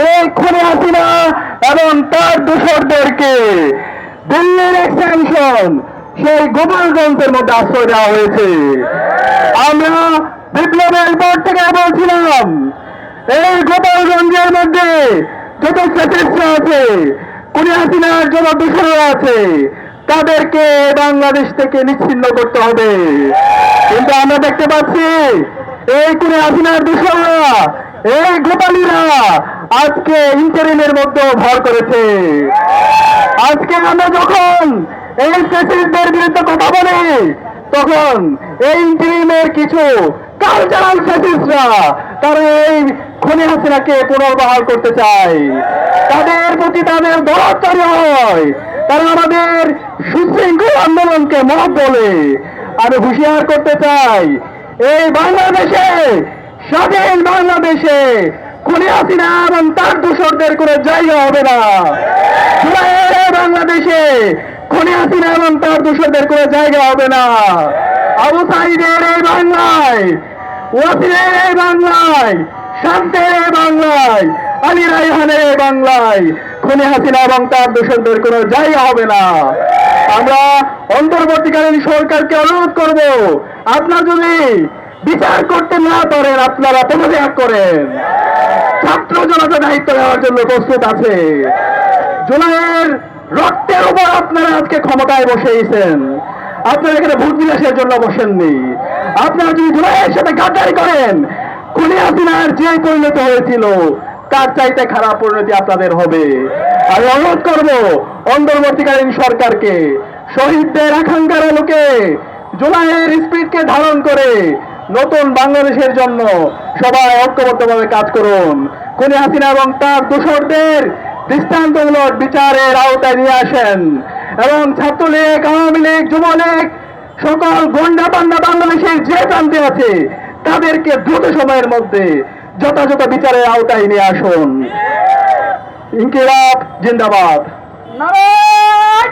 এই খুনি হাসিনা এবং তার দোসরদেরকে দিল্লির এক্সটেনশন সেই গোপালগঞ্জের মধ্যে আশ্রয় দেওয়া হয়েছে। আমরা বিপ্লবের পর থেকে বলছিলাম এই গোপালগঞ্জের মধ্যে যত ফ্যাসিস্টরা আছে, খুনি হাসিনার যত দোসররা আছে, তাদেরকে বাংলাদেশ থেকে নিচ্ছিন্ন করতে হবে। কিন্তু আমরা দেখতে পাচ্ছি এই খুনি হাসিনার দোসররা, এই গোপালীরা আজকে ইন্টারিমের মধ্যে ভর করেছে। আজকে আমরা যখন এই ফ্যাসিস্টদের বিরুদ্ধে কথা বলি, তখন এই ইন্টারিমের কিছু কালচারাল ফ্যাসিস্টরা তারা এই খুনি হাসিনাকে পুনর্বহাল করতে চায়। তাদের প্রতি তাদের দরদ তৈরি হয়, তারা আমাদের সুশৃঙ্খল আন্দোলনকে মত বলে। আমি হুঁশিয়ার করতে চাই, এই বাংলাদেশে, স্বাধীন বাংলাদেশে খুনি হাসিনা এবং তার দোসরদের কোনো জায়গা হবে না। জুলাইয়ের বাংলাদেশে খুনি হাসিনা এবং তার দোসরদের কোনো জায়গা হবে না। আবু সাইদের এই বাংলায়, ওয়াসিমের এই বাংলায়, শান্তের এই বাংলায়, আলী রায়হানের এই বাংলায় খুনি হাসিনা এবং তার দোসরদের কোনো জায়গা হবে না। আমরা অন্তর্বর্তীকালীন সরকারকে অনুরোধ করব, আপনারা যদি বিচার করতে না পারেন আপনারা পদত্যাগ করেন। ছাত্র জনতা দায়িত্ব নেওয়ার জন্য প্রস্তুত আছে। জুলাইয়ের রক্তের উপর আপনারা আজকে ক্ষমতায় বসেছেন, আপনারা এখানে ভোট বিলাসের জন্য বসেননি। আপনারা যদি জুলাইয়ের সাথে গাদ্দারি করেন, খুনি হাসিনার যে পরিণত হয়েছিল তার চাইতে খারাপ পরিণতি আপনাদের হবে। আমি অনুরোধ করব অন্তর্বর্তীকালীন সরকারকে, শহীদদের আকাঙ্ক্ষার আলোকে জুলাইয়ের স্পিরিটকে ধারণ করে নতুন বাংলাদেশের জন্য সবাই ঐক্যবদ্ধভাবে কাজ করুন। খুনি হাসিনা এবং তার দোসরদের দৃষ্টান্তমূলক বিচারের আওতায় নিয়ে আসেন এবং ছাত্রলীগ, আওয়ামী লীগ, যুবলীগ, সকল গন্ডা পান্ডা বাংলাদেশের যে প্রান্তে আছে তাদেরকে দ্রুত সময়ের মধ্যে যথাযথ বিচারের আওতায় নিয়ে আসুন। ইনকিলাব জিন্দাবাদ। নারায়ণ